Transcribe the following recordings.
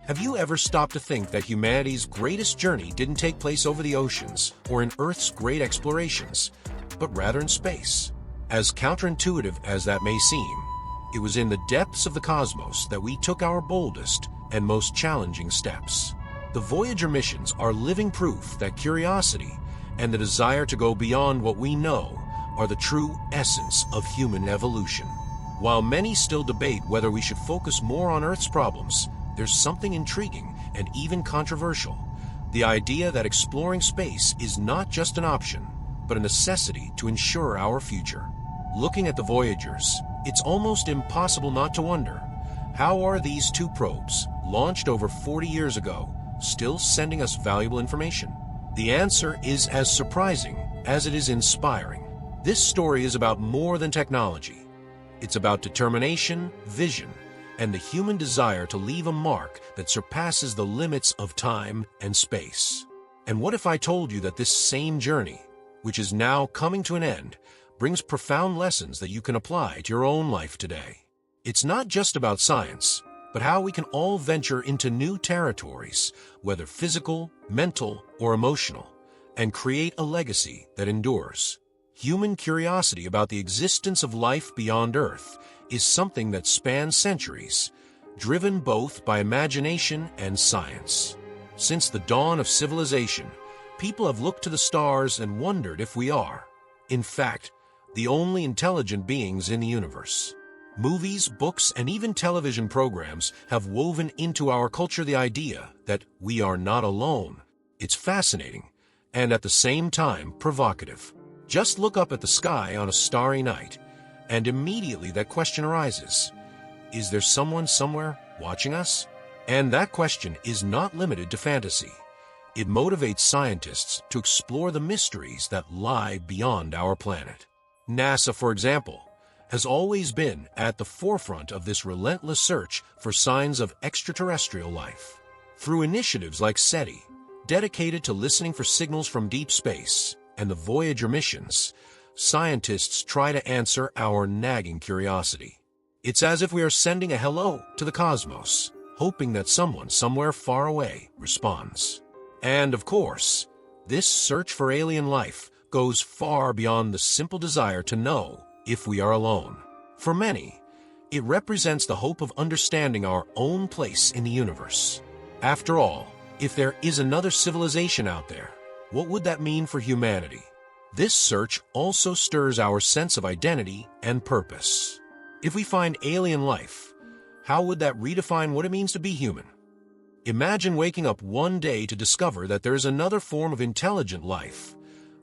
Have you ever stopped to think that humanity's greatest journey didn't take place over the oceans or in Earth's great explorations, but rather in space? As counterintuitive as that may seem, it was in the depths of the cosmos that we took our boldest and most challenging steps. The Voyager missions are living proof that curiosity and the desire to go beyond what we know are the true essence of human evolution. While many still debate whether we should focus more on Earth's problems, there's something intriguing and even controversial. The idea that exploring space is not just an option, but a necessity to ensure our future. Looking at the Voyagers, it's almost impossible not to wonder, how are these two probes, launched over 40 years ago, still sending us valuable information? The answer is as surprising as it is inspiring. This story is about more than technology. It's about determination, vision, and the human desire to leave a mark that surpasses the limits of time and space. And what if I told you that this same journey, which is now coming to an end, brings profound lessons that you can apply to your own life today? It's not just about science, but how we can all venture into new territories, whether physical, mental, or emotional, and create a legacy that endures. Human curiosity about the existence of life beyond Earth is something that spans centuries, driven both by imagination and science. Since the dawn of civilization, people have looked to the stars and wondered if we are, in fact, the only intelligent beings in the universe. Movies, books, and even television programs have woven into our culture the idea that we are not alone. It's fascinating, and at the same time provocative. Just look up at the sky on a starry night, and immediately that question arises. Is there someone somewhere watching us? And that question is not limited to fantasy. It motivates scientists to explore the mysteries that lie beyond our planet. NASA, for example, has always been at the forefront of this relentless search for signs of extraterrestrial life. Through initiatives like SETI, dedicated to listening for signals from deep space, and the Voyager missions, scientists try to answer our nagging curiosity. It's as if we are sending a hello to the cosmos, hoping that someone somewhere far away responds. And of course, this search for alien life goes far beyond the simple desire to know if we are alone. For many, it represents the hope of understanding our own place in the universe. After all, if there is another civilization out there, what would that mean for humanity? This search also stirs our sense of identity and purpose. If we find alien life, how would that redefine what it means to be human? Imagine waking up one day to discover that there is another form of intelligent life,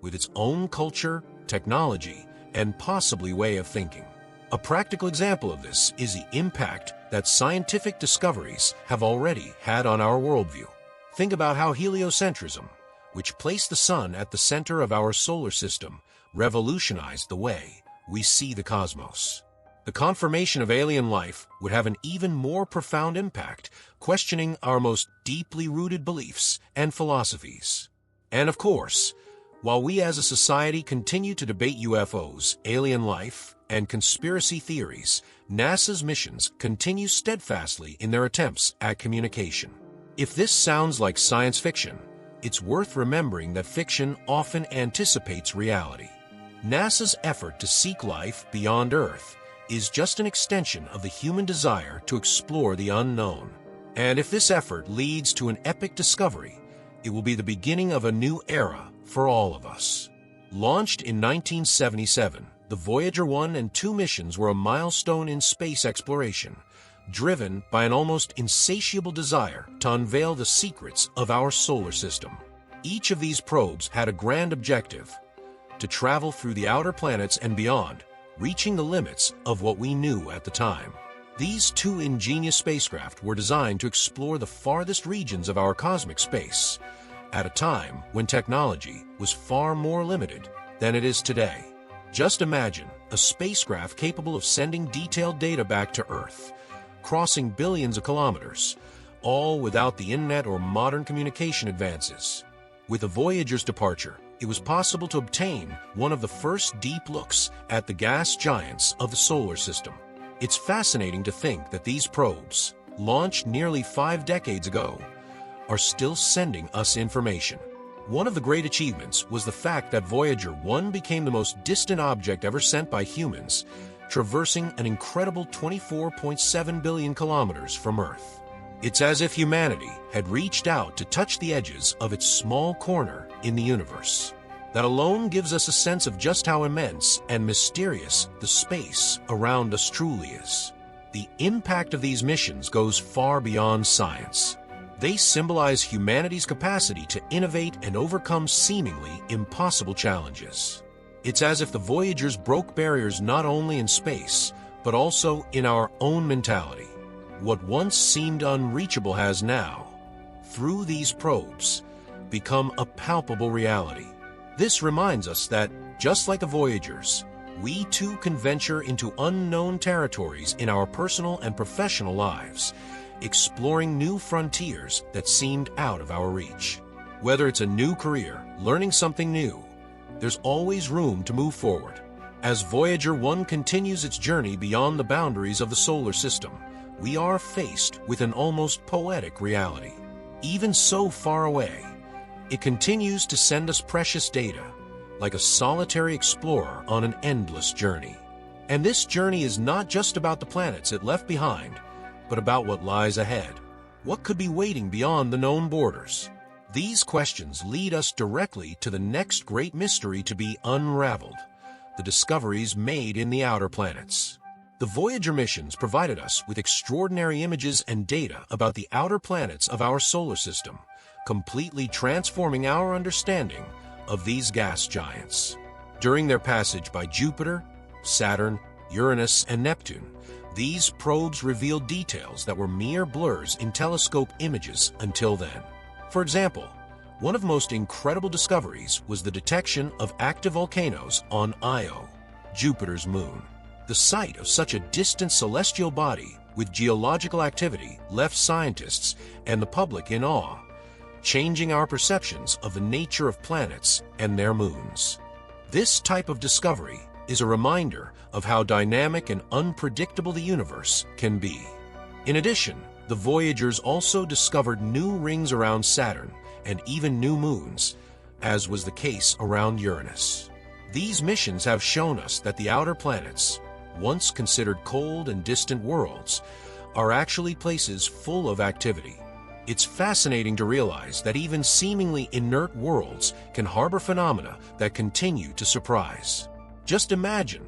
with its own culture, technology, and possibly way of thinking. A practical example of this is the impact that scientific discoveries have already had on our worldview. Think about how heliocentrism, which placed the sun at the center of our solar system, revolutionized the way we see the cosmos. The confirmation of alien life would have an even more profound impact, questioning our most deeply rooted beliefs and philosophies. And of course, while we as a society continue to debate UFOs, alien life, and conspiracy theories, NASA's missions continue steadfastly in their attempts at communication. If this sounds like science fiction, it's worth remembering that fiction often anticipates reality. NASA's effort to seek life beyond Earth is just an extension of the human desire to explore the unknown. And if this effort leads to an epic discovery, it will be the beginning of a new era for all of us. Launched in 1977, the Voyager 1 and 2 missions were a milestone in space exploration, driven by an almost insatiable desire to unveil the secrets of our solar system. Each of these probes had a grand objective: to travel through the outer planets and beyond, reaching the limits of what we knew at the time. These two ingenious spacecraft were designed to explore the farthest regions of our cosmic space, at a time when technology was far more limited than it is today. Just imagine a spacecraft capable of sending detailed data back to Earth, crossing billions of kilometers, all without the internet or modern communication advances. With the Voyager's departure, it was possible to obtain one of the first deep looks at the gas giants of the solar system. It's fascinating to think that these probes, launched nearly 5 decades ago, are still sending us information. One of the great achievements was the fact that Voyager 1 became the most distant object ever sent by humans, traversing an incredible 24.7 billion kilometers from Earth. It's as if humanity had reached out to touch the edges of its small corner in the universe. That alone gives us a sense of just how immense and mysterious the space around us truly is. The impact of these missions goes far beyond science. They symbolize humanity's capacity to innovate and overcome seemingly impossible challenges. It's as if the Voyagers broke barriers not only in space, but also in our own mentality. What once seemed unreachable has now, through these probes, become a palpable reality. This reminds us that, just like the Voyagers, we too can venture into unknown territories in our personal and professional lives, exploring new frontiers that seemed out of our reach. Whether it's a new career, learning something new, there's always room to move forward. As Voyager 1 continues its journey beyond the boundaries of the solar system, we are faced with an almost poetic reality. Even so far away, it continues to send us precious data, like a solitary explorer on an endless journey. And this journey is not just about the planets it left behind, but about what lies ahead. What could be waiting beyond the known borders? These questions lead us directly to the next great mystery to be unraveled: the discoveries made in the outer planets. The Voyager missions provided us with extraordinary images and data about the outer planets of our solar system, completely transforming our understanding of these gas giants. During their passage by Jupiter, Saturn, Uranus, and Neptune, these probes revealed details that were mere blurs in telescope images until then. For example, one of the most incredible discoveries was the detection of active volcanoes on Io, Jupiter's moon. The sight of such a distant celestial body with geological activity left scientists and the public in awe, changing our perceptions of the nature of planets and their moons. This type of discovery is a reminder of how dynamic and unpredictable the universe can be. In addition, the Voyagers also discovered new rings around Saturn and even new moons, as was the case around Uranus. These missions have shown us that the outer planets, once considered cold and distant worlds, are actually places full of activity. It's fascinating to realize that even seemingly inert worlds can harbor phenomena that continue to surprise. Just imagine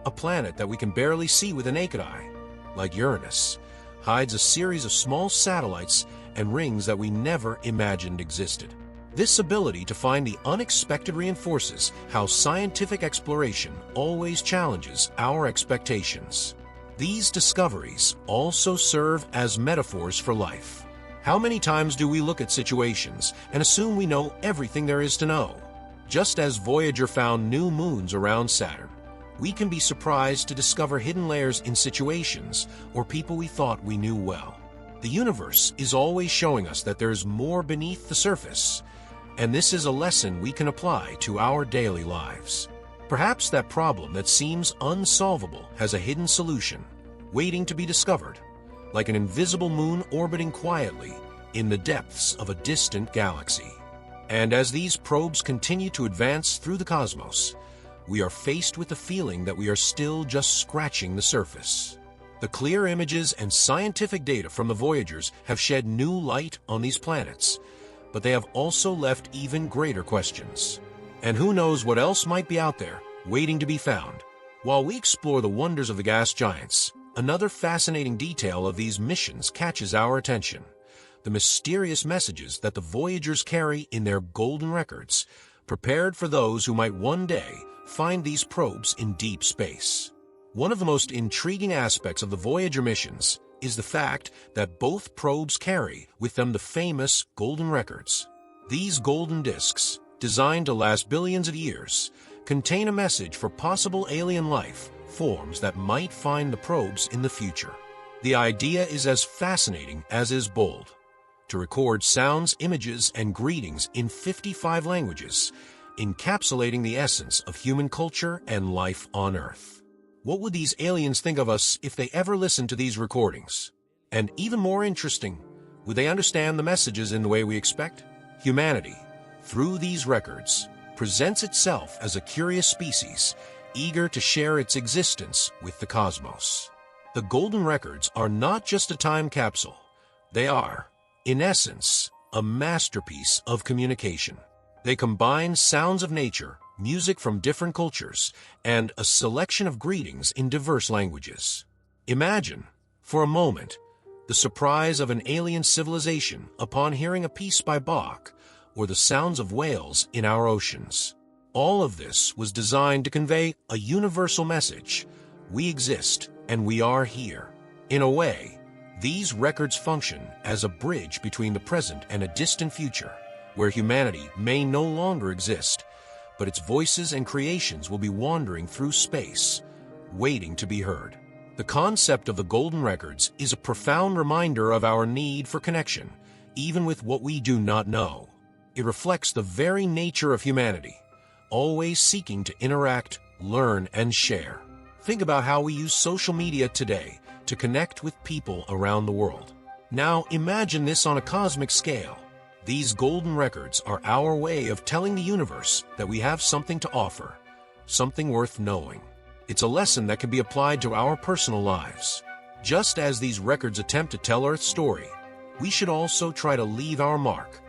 a planet that we can barely see with the naked eye, like Uranus, hides a series of small satellites and rings that we never imagined existed. This ability to find the unexpected reinforces how scientific exploration always challenges our expectations. These discoveries also serve as metaphors for life. How many times do we look at situations and assume we know everything there is to know? Just as Voyager found new moons around Saturn, we can be surprised to discover hidden layers in situations or people we thought we knew well. The universe is always showing us that there's more beneath the surface, and this is a lesson we can apply to our daily lives. Perhaps that problem that seems unsolvable has a hidden solution, waiting to be discovered, like an invisible moon orbiting quietly in the depths of a distant galaxy. And as these probes continue to advance through the cosmos, we are faced with the feeling that we are still just scratching the surface. The clear images and scientific data from the Voyagers have shed new light on these planets, but they have also left even greater questions. And who knows what else might be out there, waiting to be found. While we explore the wonders of the gas giants, another fascinating detail of these missions catches our attention: the mysterious messages that the Voyagers carry in their golden records, prepared for those who might one day find these probes in deep space. One of the most intriguing aspects of the Voyager missions is the fact that both probes carry with them the famous golden records. These golden discs, designed to last billions of years, contain a message for possible alien life forms that might find the probes in the future. The idea is as fascinating as is bold: to record sounds, images, and greetings in 55 languages, encapsulating the essence of human culture and life on Earth. What would these aliens think of us if they ever listened to these recordings? And even more interesting, would they understand the messages in the way we expect? Humanity, through these records, presents itself as a curious species, eager to share its existence with the cosmos. The golden records are not just a time capsule. They are, in essence, a masterpiece of communication. They combine sounds of nature, music from different cultures, and a selection of greetings in diverse languages. Imagine, for a moment, the surprise of an alien civilization upon hearing a piece by Bach, or the sounds of whales in our oceans. All of this was designed to convey a universal message. We exist, and we are here. In a way, these records function as a bridge between the present and a distant future, where humanity may no longer exist, but its voices and creations will be wandering through space, waiting to be heard. The concept of the golden records is a profound reminder of our need for connection, even with what we do not know. It reflects the very nature of humanity, always seeking to interact, learn, and share. Think about how we use social media today to connect with people around the world. Now imagine this on a cosmic scale. These golden records are our way of telling the universe that we have something to offer, something worth knowing. It's a lesson that can be applied to our personal lives. Just as these records attempt to tell Earth's story, we should also try to leave our mark,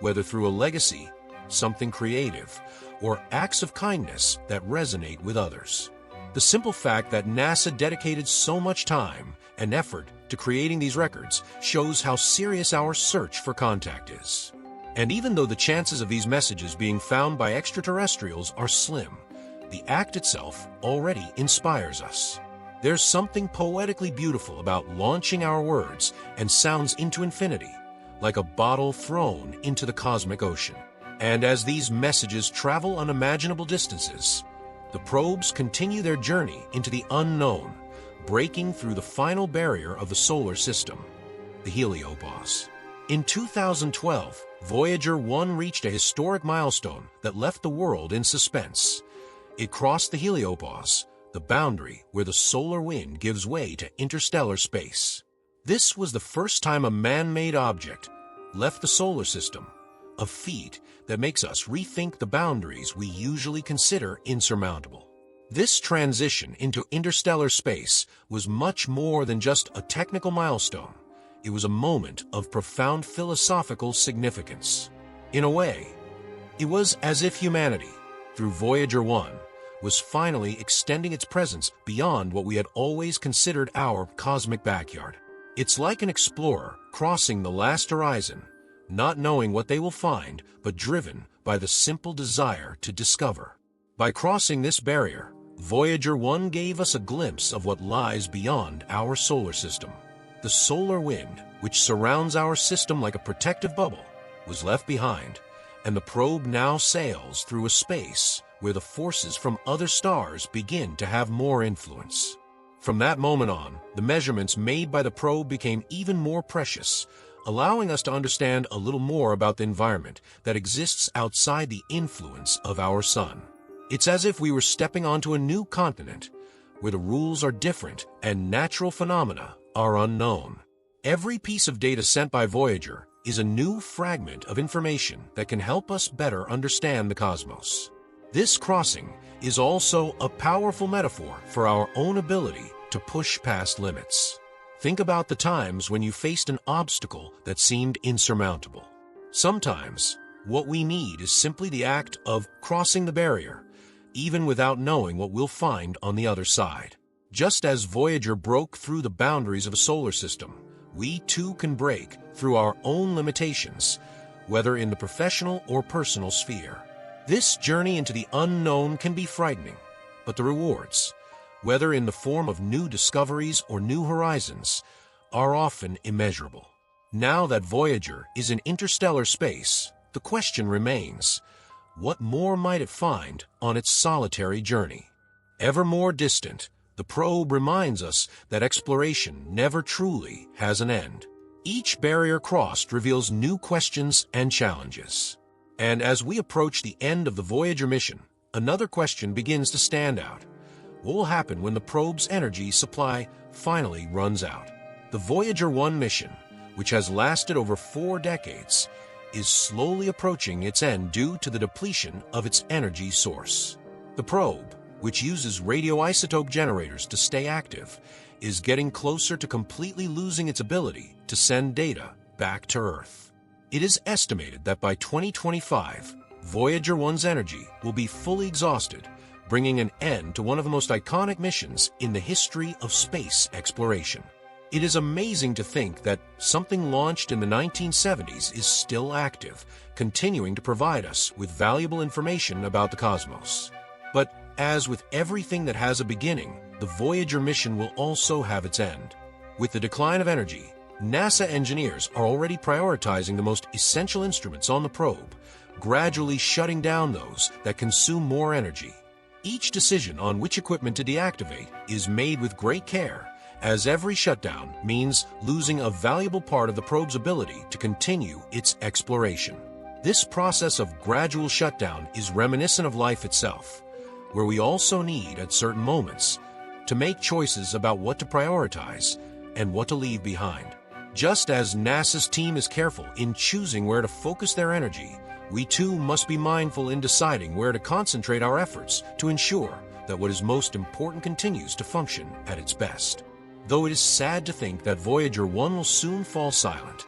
whether through a legacy, something creative, or acts of kindness that resonate with others. The simple fact that NASA dedicated so much time and effort to creating these records shows how serious our search for contact is. And even though the chances of these messages being found by extraterrestrials are slim, the act itself already inspires us. There's something poetically beautiful about launching our words and sounds into infinity, like a bottle thrown into the cosmic ocean. And as these messages travel unimaginable distances, the probes continue their journey into the unknown, breaking through the final barrier of the solar system, the heliopause. In 2012, Voyager 1 reached a historic milestone that left the world in suspense. It crossed the heliopause, the boundary where the solar wind gives way to interstellar space. This was the first time a man-made object left the solar system, a feat that makes us rethink the boundaries we usually consider insurmountable. This transition into interstellar space was much more than just a technical milestone. It was a moment of profound philosophical significance. In a way, it was as if humanity, through Voyager 1, was finally extending its presence beyond what we had always considered our cosmic backyard. It's like an explorer crossing the last horizon, not knowing what they will find, but driven by the simple desire to discover. By crossing this barrier, Voyager 1 gave us a glimpse of what lies beyond our solar system. The solar wind, which surrounds our system like a protective bubble, was left behind, and the probe now sails through a space where the forces from other stars begin to have more influence. From that moment on, the measurements made by the probe became even more precious, allowing us to understand a little more about the environment that exists outside the influence of our sun. It's as if we were stepping onto a new continent, where the rules are different and natural phenomena are unknown. Every piece of data sent by Voyager is a new fragment of information that can help us better understand the cosmos. This crossing is also a powerful metaphor for our own ability to push past limits. Think about the times when you faced an obstacle that seemed insurmountable. Sometimes, what we need is simply the act of crossing the barrier, even without knowing what we'll find on the other side. Just as Voyager broke through the boundaries of a solar system, we too can break through our own limitations, whether in the professional or personal sphere. This journey into the unknown can be frightening, but the rewards, whether in the form of new discoveries or new horizons, are often immeasurable. Now that Voyager is in interstellar space, the question remains, what more might it find on its solitary journey? Ever more distant, the probe reminds us that exploration never truly has an end. Each barrier crossed reveals new questions and challenges. And as we approach the end of the Voyager mission, another question begins to stand out. What will happen when the probe's energy supply finally runs out? The Voyager 1 mission, which has lasted over 4 decades, is slowly approaching its end due to the depletion of its energy source. The probe, which uses radioisotope generators to stay active, is getting closer to completely losing its ability to send data back to Earth. It is estimated that by 2025, Voyager 1's energy will be fully exhausted, bringing an end to one of the most iconic missions in the history of space exploration. It is amazing to think that something launched in the 1970s is still active, continuing to provide us with valuable information about the cosmos. But as with everything that has a beginning, the Voyager mission will also have its end. With the decline of energy, NASA engineers are already prioritizing the most essential instruments on the probe, gradually shutting down those that consume more energy. Each decision on which equipment to deactivate is made with great care, as every shutdown means losing a valuable part of the probe's ability to continue its exploration. This process of gradual shutdown is reminiscent of life itself, where we also need, at certain moments, to make choices about what to prioritize and what to leave behind. Just as NASA's team is careful in choosing where to focus their energy, we too must be mindful in deciding where to concentrate our efforts to ensure that what is most important continues to function at its best. Though it is sad to think that Voyager 1 will soon fall silent,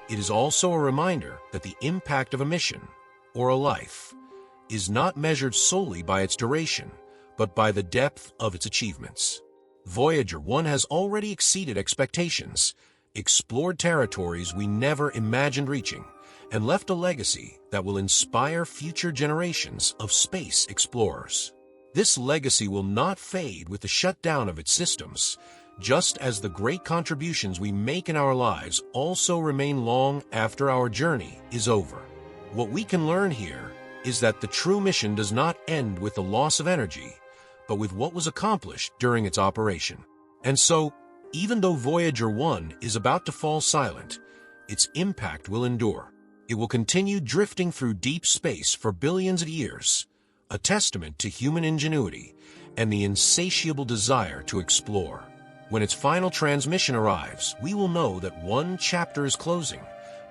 it is also a reminder that the impact of a mission, or a life, is not measured solely by its duration, but by the depth of its achievements. Voyager 1 has already exceeded expectations, explored territories we never imagined reaching, and left a legacy that will inspire future generations of space explorers. This legacy will not fade with the shutdown of its systems, just as the great contributions we make in our lives also remain long after our journey is over. What we can learn here is that the true mission does not end with the loss of energy, but with what was accomplished during its operation. And so, even though Voyager 1 is about to fall silent, its impact will endure. It will continue drifting through deep space for billions of years, a testament to human ingenuity and the insatiable desire to explore. When its final transmission arrives, we will know that one chapter is closing,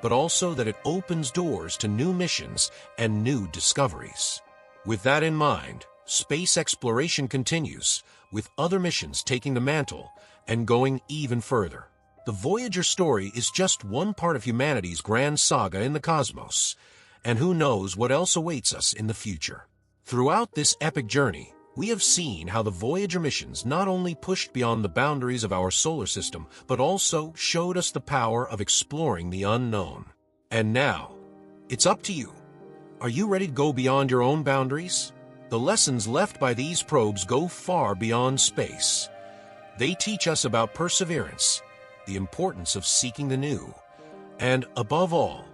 but also that it opens doors to new missions and new discoveries. With that in mind, space exploration continues, with other missions taking the mantle and going even further. The Voyager story is just one part of humanity's grand saga in the cosmos, and who knows what else awaits us in the future. Throughout this epic journey, we have seen how the Voyager missions not only pushed beyond the boundaries of our solar system, but also showed us the power of exploring the unknown. And now, it's up to you. Are you ready to go beyond your own boundaries? The lessons left by these probes go far beyond space. They teach us about perseverance, the importance of seeking the new, and, above all,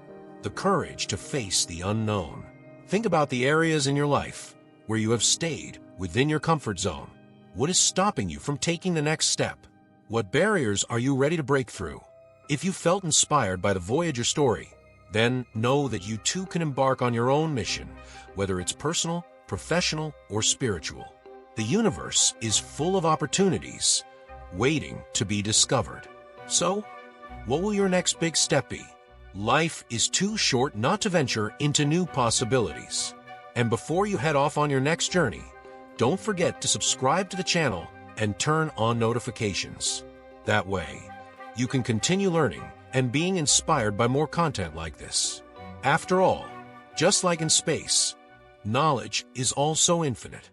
the courage to face the unknown. Think about the areas in your life where you have stayed within your comfort zone. What is stopping you from taking the next step? What barriers are you ready to break through? If you felt inspired by the Voyager story, then know that you too can embark on your own mission, whether it's personal, professional, or spiritual. The universe is full of opportunities, waiting to be discovered. So, what will your next big step be? Life is too short not to venture into new possibilities. And before you head off on your next journey, don't forget to subscribe to the channel and turn on notifications. That way, you can continue learning and being inspired by more content like this. After all, just like in space, knowledge is also infinite.